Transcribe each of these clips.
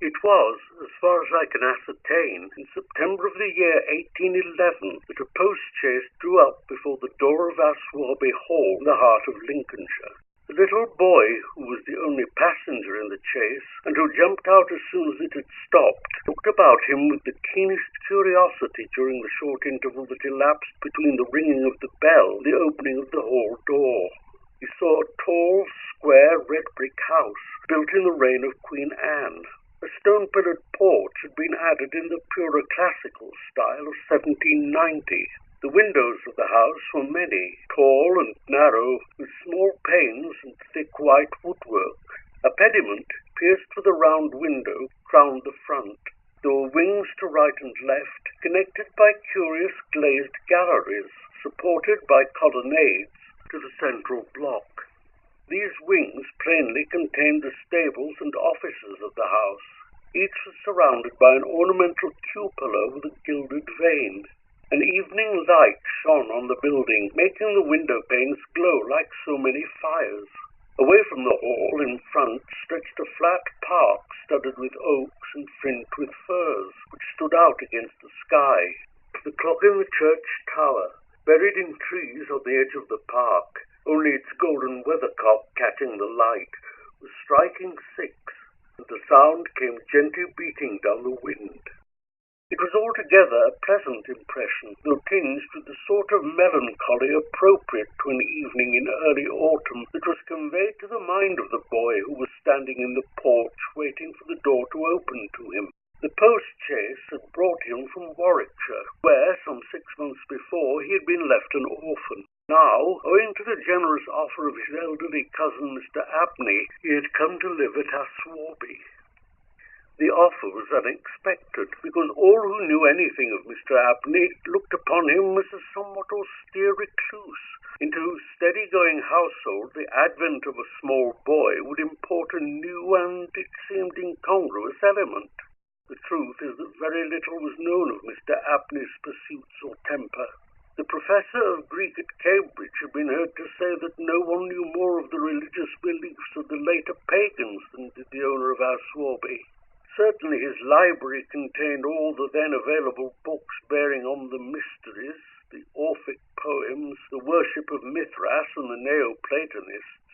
It was, as far as I can ascertain, in September of the year 1811 that a post-chaise drew up before the door of HEARTSby Hall in the heart of Lincolnshire. The little boy, who was the only passenger in the chaise, and who jumped out as soon as it had stopped, looked about him with the keenest curiosity during the short interval that elapsed between the ringing of the bell and the opening of the hall door. He saw a tall, square, red-brick house, built in the reign of Queen Anne. A stone-pillared porch had been added in the purer classical style of 1790. The windows of the house were many, tall and narrow, with small panes and thick white woodwork. A pediment, pierced with a round window, crowned the front. There were wings to right and left, connected by curious glazed galleries, supported by colonnades to the central block. These wings plainly contained the stables and offices of the house. Each was surrounded by an ornamental cupola with a gilded vane. An evening light shone on the building, making the window panes glow like so many fires. Away from the hall, in front, stretched a flat park studded with oaks and fringed with firs, which stood out against the sky. The clock in the church tower, buried in trees on the edge of the park, only its golden weathercock catching the light, was striking 6, and the sound came gently beating down the wind. It was altogether a pleasant impression, though tinged with the sort of melancholy appropriate to an evening in early autumn that was conveyed to the mind of the boy who was standing in the porch waiting for the door to open to him. The post-chaise had brought him from Warwickshire, where, some 6 months before, he had been left an orphan. Now, owing to the generous offer of his elderly cousin, Mr. Abney, he had come to live at HEARTSby. The offer was unexpected, because all who knew anything of Mr. Abney looked upon him as a somewhat austere recluse, into whose steady-going household the advent of a small boy would import a new and, it seemed, incongruous element. The truth is that very little was known of Mr. Abney's pursuits or temper. The professor of Greek at Cambridge had been heard to say that no one knew more of the religious beliefs of the later pagans than did the owner of HEARTSby. Certainly his library contained all the then available books bearing on the mysteries, the Orphic poems, the worship of Mithras and the Neoplatonists.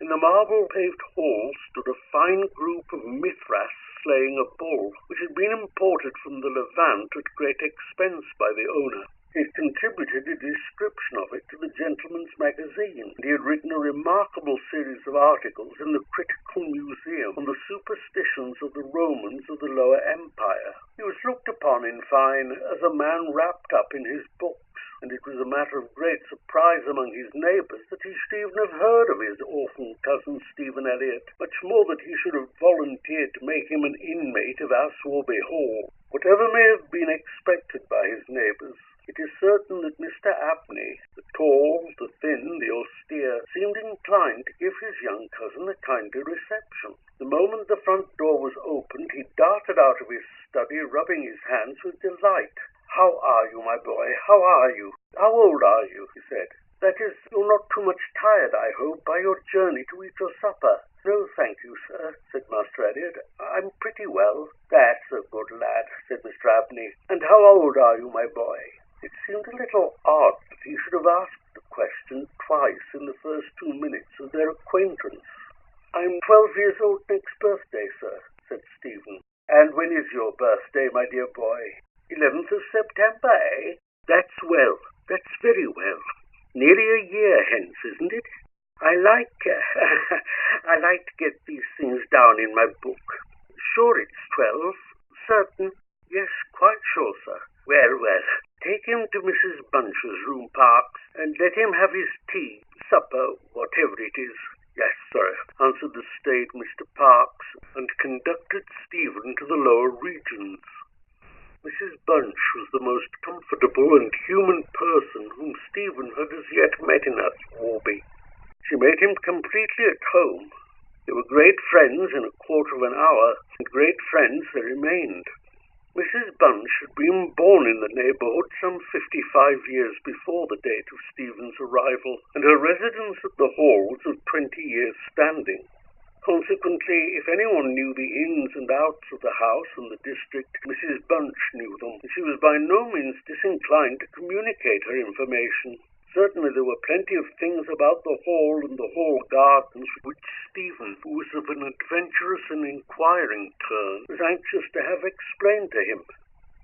In the marble-paved hall stood a fine group of Mithras slaying a bull, which had been imported from the Levant at great expense by the owner. He had contributed a description of it to the Gentleman's Magazine, and he had written a remarkable series of articles in the Critical Museum on the superstitions of the Romans of the Lower Empire. He was looked upon, in fine, as a man wrapped up in his books, and it was a matter of great surprise among his neighbours that he should even have heard of his orphan cousin Stephen Elliott, much more that he should have volunteered to make him an inmate of HEARTSby Hall. Whatever may have been expected by his neighbours, it is certain that Mr. Abney, the tall, the thin, the austere, seemed inclined to give his young cousin a kindly reception. The moment the front door was opened, he darted out of his study, rubbing his hands with delight. "How are you, my boy? How are you? How old are you?" he said. "That is, you're not too much tired, I hope, by your journey to eat your supper." "No, thank you, sir," said Master Elliot. "I'm pretty well." "That's a good lad," said Mr. Abney. "And how old are you, my boy?" It seemed a little odd that he should have asked the question twice in the first 2 minutes of their acquaintance. "I'm 12 years old next birthday, sir," said Stephen. "And when is your birthday, my dear boy?" 11th of September, eh? That's well. That's very well. Nearly a year hence, isn't it? I like to get these things down in my book. Sure it's 12? Certain? Yes, quite sure, sir. Well, take him to Mrs. Bunch's room, Parks, and let him have his tea, supper, whatever it is. Yes, sir, answered the staid Mr. Parks, and conducted Stephen to the lower regions. Mrs. Bunch was the most comfortable and human person whom Stephen had as yet met in HEARTSby. She made him completely at home. They were great friends in a quarter of an hour, and great friends they remained. Mrs. Bunch had been born in the neighbourhood some 55 years before the date of Stephen's arrival, and her residence at the Hall was of 20 years' standing. Consequently, if anyone knew the ins and outs of the house and the district, Mrs. Bunch knew them, and she was by no means disinclined to communicate her information. Certainly there were plenty of things about the Hall and the Hall gardens which Stephen, who was of an adventurous and inquiring turn, was anxious to have explained to him.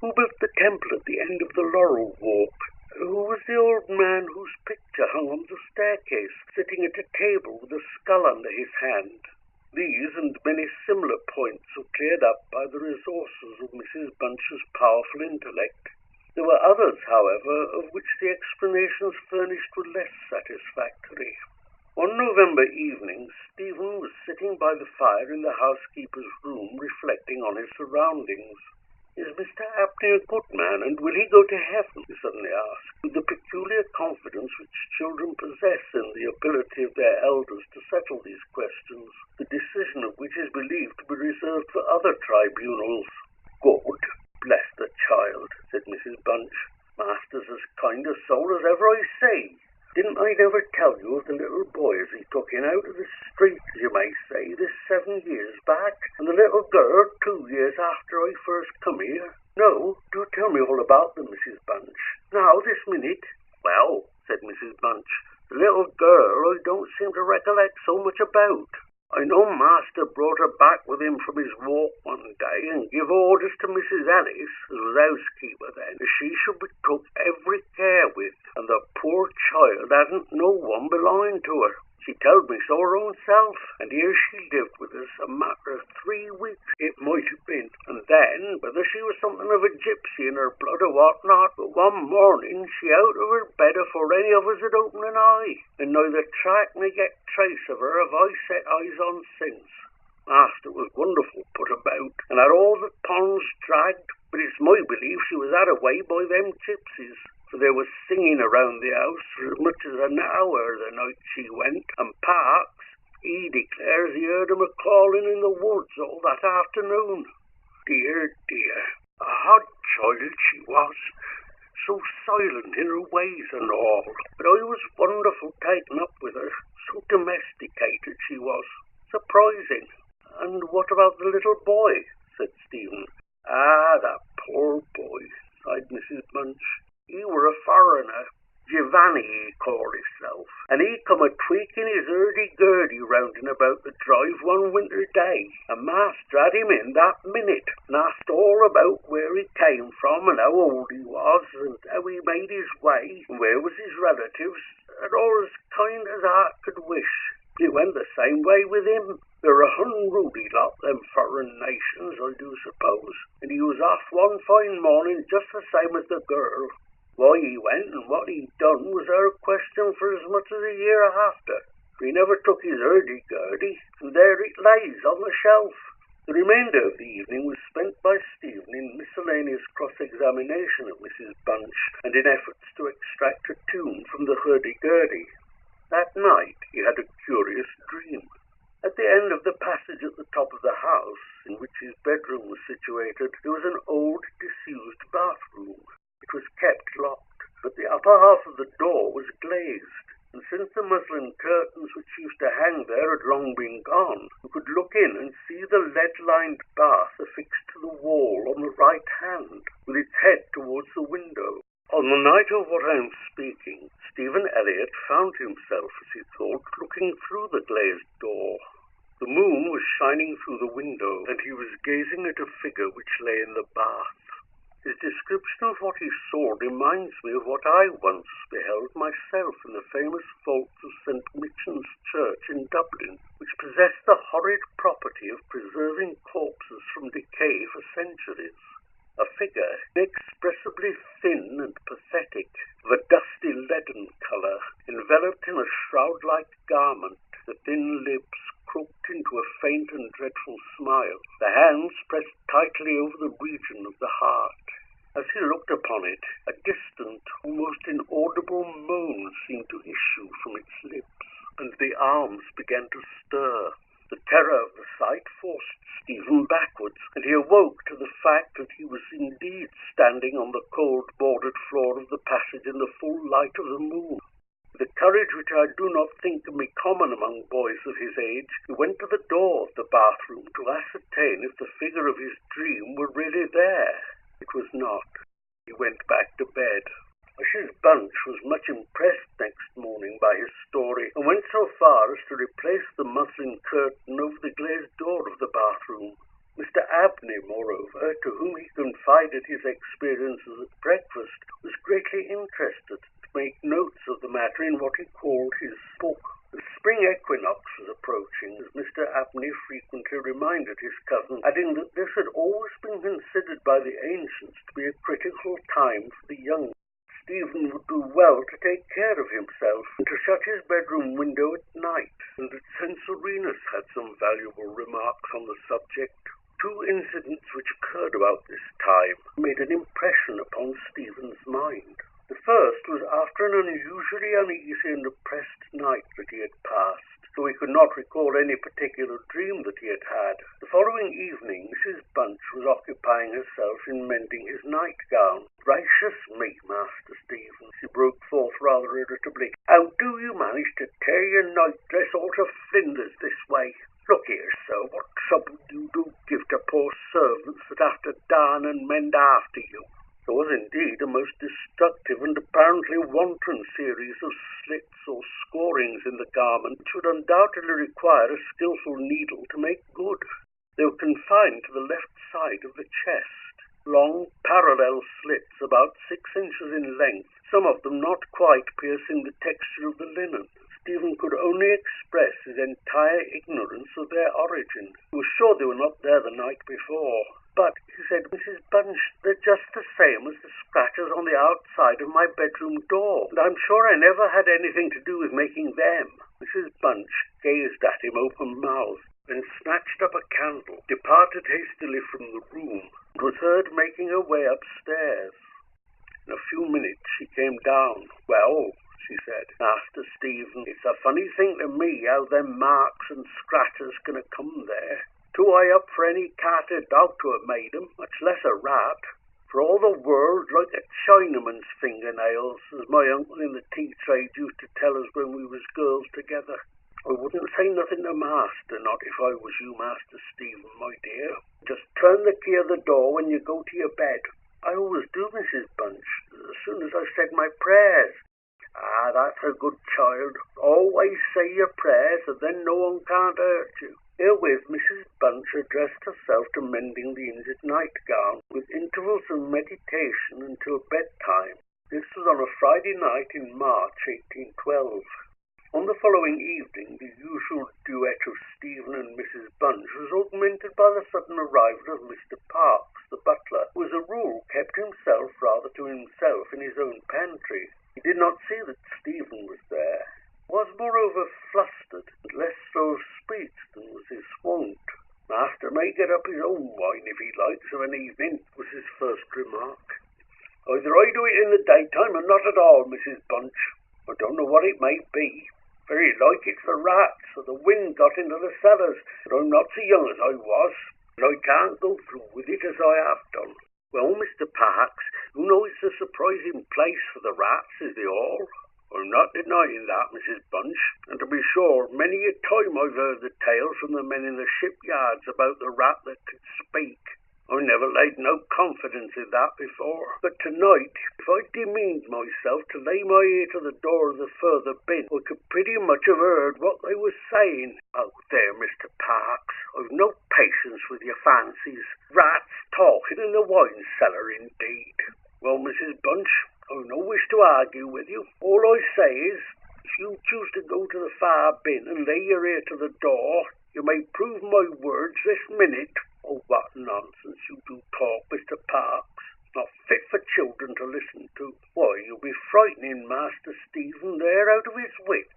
Who built the temple at the end of the Laurel Walk? Who was the old man whose picture hung on the staircase, sitting at a table with a skull under his hand? These and many similar points were cleared up by the resources of Mrs. Bunch's powerful intellect. There were others, however, of which the explanations furnished were less satisfactory. One November evening, Stephen was sitting by the fire in the housekeeper's room, reflecting on his surroundings. "Is Mr. Abney a good man, and will he go to heaven?" he suddenly asked, with the peculiar confidence which children possess in the ability of their elders to settle these questions, the decision of which is believed to be reserved for other tribunals. "Good, bless the child," said Mrs. Bunch. "Master's as kind a soul as ever I see. Didn't I never tell you of the little boy as he took in out of the street, as you may say, this 7 years back, and the little girl 2 years after I first come here? No, do tell me all about them, Mrs. Bunch. Now, this minute." "Well," said Mrs. Bunch, "the little girl I don't seem to recollect so much about. I know Master brought her back with him from his walk one day and give orders to Mrs. Ellis, as was housekeeper then, as she should be took every care with, and the poor child hadn't no one belonging to her. She told me so her own self, and here she lived with us a matter of 3 weeks, it might have been, and then, whether she was something of a gypsy in her blood or what not, but one morning she out of her bed afore any of us had opened an eye, and neither track nor yet trace of her have I set eyes on since. Master was wonderful put about, and had all the ponds dragged, but it's my belief she was had away by them gypsies. For there was singing around the house for as much as an hour the night she went, and Parks, he declares he heard 'em a-calling in the woods all that afternoon. Dear, dear, a odd child she was, so silent in her ways and all, but I was wonderful taken up with her, so domesticated she was. Surprising." "And what about the little boy?" said Stephen. "Ah, that poor boy," sighed Mrs. Bunch. "He were a foreigner, Giovanni he called hisself, and he come a-tweaking his hurdy-gurdy rounding about the drive one winter day, and Master had him in that minute, and asked all about where he came from, and how old he was, and how he made his way, and where was his relatives, and all as kind as heart could wish. It went the same way with him. They're a unruly lot, them foreign nations, I do suppose, and he was off one fine morning just the same as the girl. Why he went and what he done was our question for as much as a year after. He never took his hurdy-gurdy, and there it lays on the shelf." The remainder of the evening was spent by Stephen in miscellaneous cross-examination of Mrs. Bunch and in efforts to extract a tune from the hurdy-gurdy. That night he had a curious dream. At the end of the passage at the top of the house, in which his bedroom was situated, there was an old, disused bathroom. It was kept locked, but the upper half of the door was glazed, and since the muslin curtains which used to hang there had long been gone, you could look in and see the lead-lined bath affixed to the wall on the right hand, with its head towards the window. On the night of what I am speaking, Stephen Elliott found himself, as he thought, looking through the glazed door. The moon was shining through the window, and he was gazing at a figure which lay in the bath. His description of what he saw reminds me of what I once beheld myself in the famous vaults of St. Michan's Church in Dublin, which possessed the horrid property of preserving corpses from decay for centuries. A figure inexpressibly thin and pathetic, of a dusty leaden colour, enveloped in a shroud-like garment, the thin lips crooked into a faint and dreadful smile, the hands pressed tightly over the region of the heart. As he looked upon it, a distant, almost inaudible moan seemed to issue from its lips, and the arms began to stir. The terror of the sight forced Stephen backwards, and he awoke to the fact that he was indeed standing on the cold bordered floor of the passage in the full light of the moon. With a courage which I do not think can be common among boys of his age, he went to the door of the bathroom to ascertain if the figure of his dream were really there. It was not. He went back to bed. Mrs. Bunch was much impressed next morning by his story, and went so far as to replace the muslin curtain over the glazed door of the bathroom. Mr. Abney, moreover, to whom he confided his experiences at breakfast, was greatly interested to make notes of the matter in what he called his book. The spring equinox was approaching, as Mr. Abney frequently reminded his cousin, adding that this had always been considered by the ancients to be a critical time for the young. Stephen would do well to take care of himself and to shut his bedroom window at night, and that Censorinus had some valuable remarks on the subject. Two incidents which occurred about this time made an impression upon Stephen's mind. The first was after an unusually uneasy and oppressed night that he had passed, though he could not recall any particular dream that he had had. The following evening, Mrs. Bunch was occupying herself in mending his nightgown. "Gracious me, Master Stephen," she broke forth rather irritably, "how do you manage to tear your nightdress all to flinders this way? Look here, sir, what trouble you do give to poor servants that have to darn and mend after you." There was indeed a most destructive and apparently wanton series of slits or scorings in the garment which would undoubtedly require a skilful needle to make good. They were confined to the left side of the chest, long parallel slits about 6 inches in length, some of them not quite piercing the texture of the linen. Stephen could only express his entire ignorance of their origin. He was sure they were not there the night before. "But," he said, "Mrs. Bunch, they're just the same as the scratches on the outside of my bedroom door, and I'm sure I never had anything to do with making them." Mrs. Bunch gazed at him open-mouthed, then snatched up a candle, departed hastily from the room, and was heard making her way upstairs. In a few minutes she came down. "Well," she said, "Master Stephen, it's a funny thing to me how them marks and scratches can have come there. Too high up for any cat or dog to have made 'em, much less a rat. For all the world like a Chinaman's fingernails, as my uncle in the tea trade used to tell us when we was girls together. I wouldn't say nothing to Master, not if I was you, Master Stephen, my dear. Just turn the key of the door when you go to your bed." "I always do, Mrs. Bunch, as soon as I've said my prayers." "Ah, that's a good child. Always say your prayers, and then no one can't hurt you." Herewith Mrs. Bunch addressed herself to mending the injured nightgown, with intervals of meditation until bedtime. This was on a Friday night in March 1812. On the following evening, the usual duet of Stephen and Mrs. Bunch was augmented by the sudden arrival of Mr. Parkes, the butler, who as a rule kept himself rather to himself in his own pantry. He did not see that Stephen was there. Was moreover flustered, and less slow of speech than was his wont. "Master may get up his own wine if he likes of an evening," was his first remark. "Either I do it in the daytime or not at all, Mrs. Bunch. I don't know what it may be. Very like it's the rats, or the wind got into the cellars, but I'm not so young as I was, and I can't go through with it as I have done." "Well, Mr. Parkes, you know it's a surprising place for the rats, is the all?" "I'm not denying that, Mrs. Bunch, and to be sure, many a time I've heard the tales from the men in the shipyards about the rat that could speak. I never laid no confidence in that before. But tonight, if I demeaned myself to lay my ear to the door of the further bin, I could pretty much have heard what they was saying. Oh, there, Mr. Parkes, I've no patience with your fancies. Rats talking in the wine cellar, indeed. Well, Mrs. Bunch, I've no wish to argue with you. All I say is, if you choose to go to the far bin and lay your ear to the door, you may prove my words this minute." "Oh, what nonsense you do talk, Mr. Parkes. Not fit for children to listen to. Why, you'll be frightening Master Stephen there out of his wits."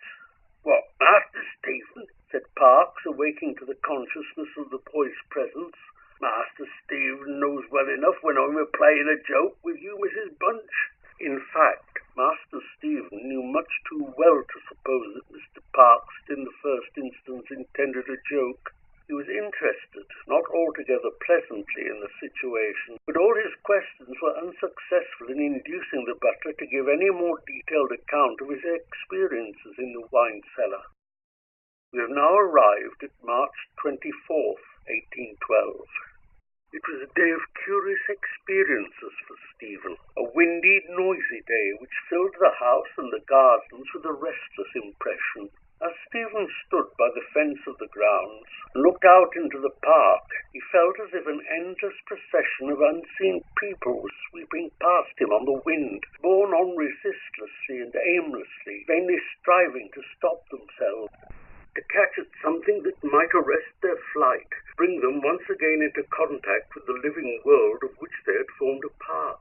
"What, Master Stephen?" said Parkes, awaking to the consciousness of the boy's presence. "Master Stephen knows well enough when I'm a-playing a joke with you, Mrs. Bunch." In fact, Master Stephen knew much too well to suppose that Mr. Parkes in the first instance intended a joke. He was interested, not altogether pleasantly, in the situation, but all his questions were unsuccessful in inducing the butler to give any more detailed account of his experiences in the wine cellar. We have now arrived at March 24th, 1812. It was a day of curious experiences for Stephen, a windy, noisy day which filled the house and the gardens with a restless impression. As Stephen stood by the fence of the grounds and looked out into the park, he felt as if an endless procession of unseen people was sweeping past him on the wind, borne on resistlessly and aimlessly, vainly striving to stop themselves, to catch at something that might arrest their flight, bring them once again into contact with the living world of which they had formed a part.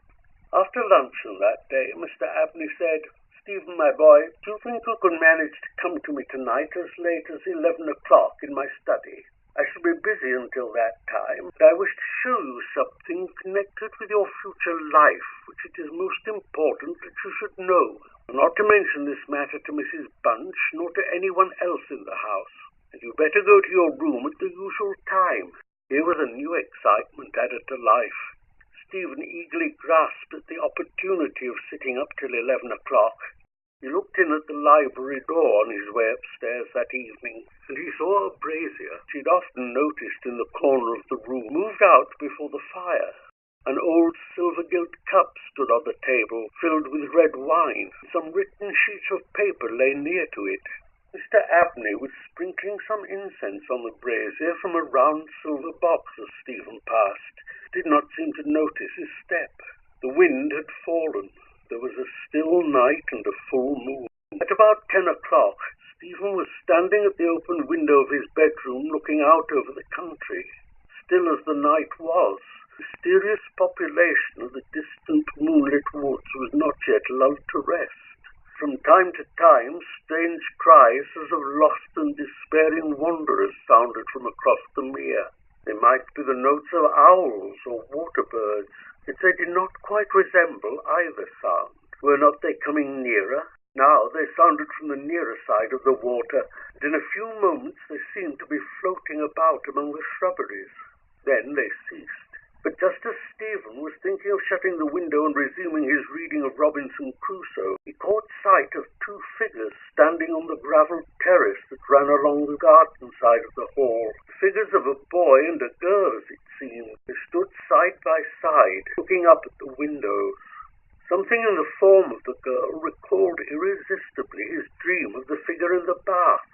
After luncheon that day, Mr. Abney said, "Stephen, my boy, do you think you can manage to come to me tonight as late as 11 o'clock in my study? I shall be busy until that time, but I wish to show you something connected with your future life, which it is most important that you should know. Not to mention this matter to Mrs. Bunch, nor to anyone else in the house. And you better go to your room at the usual time." Here was a new excitement added to life. Stephen eagerly grasped at the opportunity of sitting up till 11 o'clock. He looked in at the library door on his way upstairs that evening, and he saw a brazier, which he'd often noticed in the corner of the room, moved out before the fire. An old silver-gilt cup stood on the table, filled with red wine. Some written sheets of paper lay near to it. Mr. Abney was sprinkling some incense on the brazier from a round silver box as Stephen passed. Did not seem to notice his step. The wind had fallen. There was a still night and a full moon. At about 10 o'clock, Stephen was standing at the open window of his bedroom looking out over the country. Still as the night was, the mysterious population of the distant moonlit woods was not yet lulled to rest. From time to time, strange cries as of lost and despairing wanderers sounded from across the mere. They might be the notes of owls or water birds, yet they did not quite resemble either sound. Were not they coming nearer? Now they sounded from the nearer side of the water, and in a few moments they seemed to be floating about among the shrubberies. Then they ceased. But just as Stephen was thinking of shutting the window and resuming his reading of Robinson Crusoe, he caught sight of two figures standing on the gravelled terrace that ran along the garden side of the hall. The figures of a boy and a girl, as it seemed. They stood side by side, looking up at the windows. Something in the form of the girl recalled irresistibly his dream of the figure in the bath.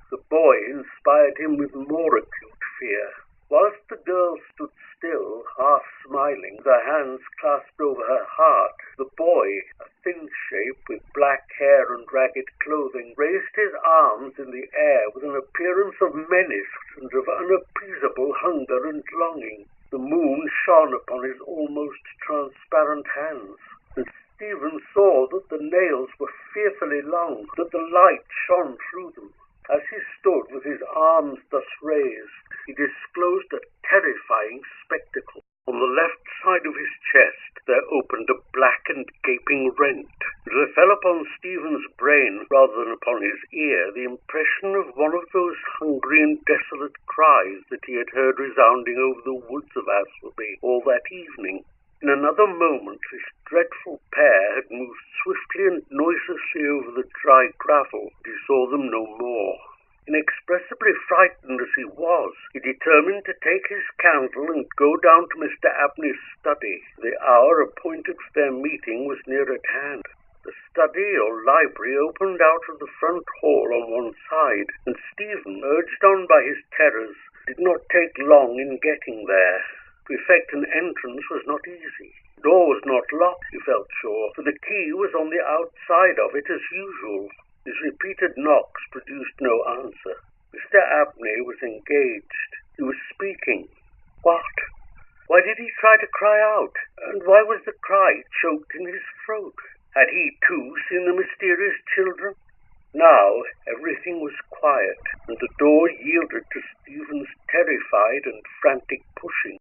The boy inspired him with more acute fear. Whilst the girl stood still, half smiling, with her hands clasped over her heart, the boy, a thin shape with black hair and ragged clothing, raised his arms in the air with an appearance of menace and of unappeasable hunger and longing. The moon shone upon his almost transparent hands, and Stephen saw that the nails were fearfully long, that the light shone through them. As he stood with his arms thus raised, he disclosed a terrifying spectacle. On the left side of his chest there opened a black and gaping rent. There fell upon Stephen's brain, rather than upon his ear, the impression of one of those hungry and desolate cries that he had heard resounding over the woods of Aswarby all that evening. In another moment this dreadful pair had moved swiftly and noiselessly over the dry gravel, and he saw them no more. Inexpressibly frightened as he was, he determined to take his candle and go down to Mr. Abney's study. The hour appointed for their meeting was near at hand. The study or library opened out of the front hall on one side, and Stephen, urged on by his terrors, did not take long in getting there. To effect an entrance was not easy. The door was not locked, he felt sure, for the key was on the outside of it as usual. His repeated knocks produced no answer. Mr. Abney was engaged. He was speaking. What? Why did he try to cry out? And why was the cry choked in his throat? Had he, too, seen the mysterious children? Now everything was quiet, and the door yielded to Stephen's terrified and frantic pushing.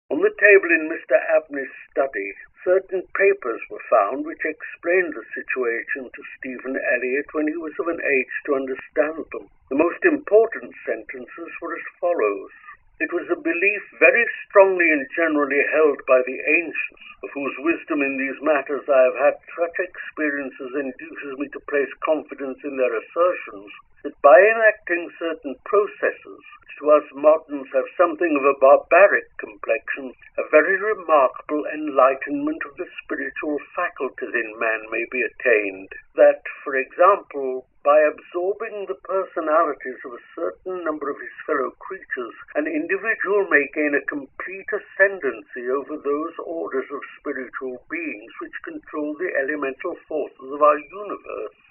On On the table in Mr. Abney's study, certain papers were found which explained the situation to Stephen Elliott when he was of an age to understand them. The most important sentences were as follows. It was a belief very strongly and generally held by the ancients, of whose wisdom in these matters I have had such experiences induces me to place confidence in their assertions, that by enacting certain processes, which to us moderns have something of a barbaric complexion, a very remarkable enlightenment of the spiritual faculties in man may be attained. That, for example, by absorbing the personalities of a certain number of his fellow creatures, an individual may gain a complete ascendancy over those orders of spiritual beings which control the elemental forces of our universe.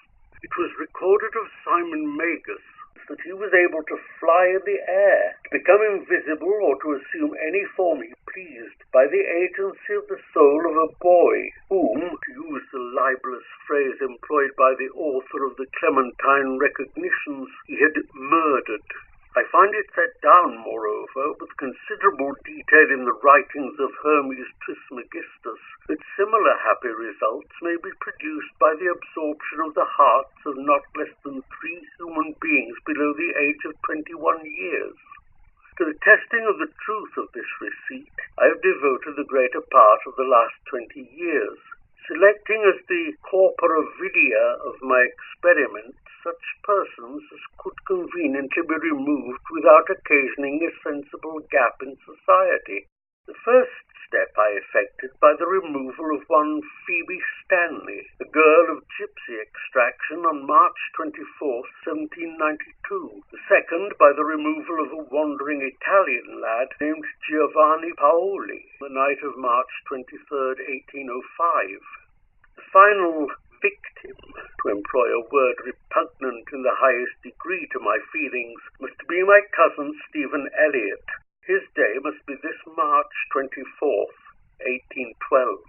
It was recorded of Simon Magus that he was able to fly in the air, to become invisible, or to assume any form he pleased by the agency of the soul of a boy whom, to use the libellous phrase employed by the author of the Clementine Recognitions, he had murdered. I find it set down, moreover, with considerable detail in the writings of Hermes Trismegistus, that similar happy results may be produced by the absorption of the hearts of not less than 3 human beings below the age of 21 years. To the testing of the truth of this receipt, I have devoted the greater part of the last 20 years, selecting as the corpora vidia of my experiment such persons as could conveniently be removed without occasioning a sensible gap in society. The first step I effected by the removal of one Phoebe Stanley, a girl of gypsy extraction, on March 24, 1792. The second by the removal of a wandering Italian lad named Giovanni Paoli, the night of March 23, 1805. The final victim, to employ a word repugnant in the highest degree to my feelings, must be my cousin Stephen Elliott. His day must be this March 24th, 1812.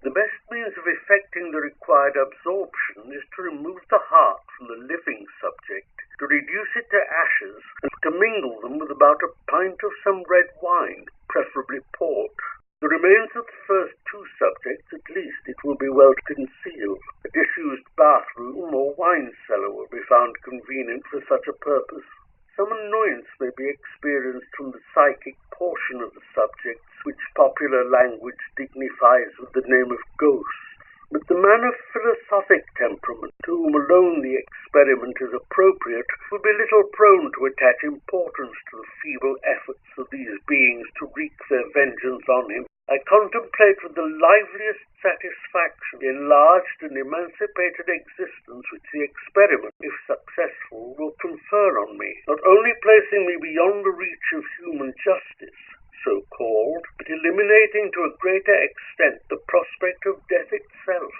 The best means of effecting the required absorption is to remove the heart from the living subject, to reduce it to ashes, and to mingle them with about a pint of some red wine, preferably port. The remains of the first 2 subjects, at least, it will be well to conceal. A disused bathroom or wine cellar will be found convenient for such a purpose. Some annoyance may be experienced from the psychic portion of the subjects, which popular language dignifies with the name of ghosts. But the man of philosophic temperament, to whom alone the experiment is appropriate, will be little prone to attach importance to the feeble efforts of these beings to wreak their vengeance on him. I contemplate with the liveliest satisfaction the enlarged and emancipated existence which the experiment, if successful, will confer on me, not only placing me beyond the reach of human justice, so-called, but eliminating to a greater extent the prospect of death itself.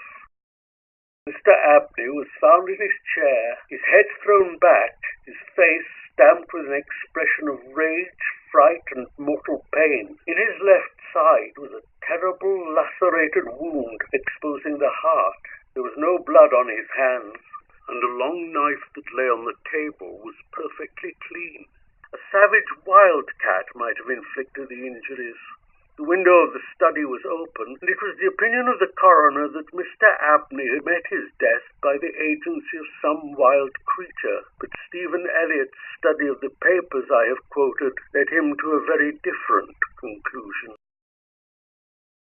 Mr. Abney was found in his chair, his head thrown back, his face stamped with an expression of rage, fright, and mortal pain. In his left side was a terrible lacerated wound exposing the heart. There was no blood on his hands, and a long knife that lay on the table was perfectly clean. A savage wildcat might have inflicted the injuries. The window of the study was open, and it was the opinion of the coroner that Mr. Abney had met his death by the agency of some wild creature. But Stephen Elliott's study of the papers I have quoted led him to a very different conclusion.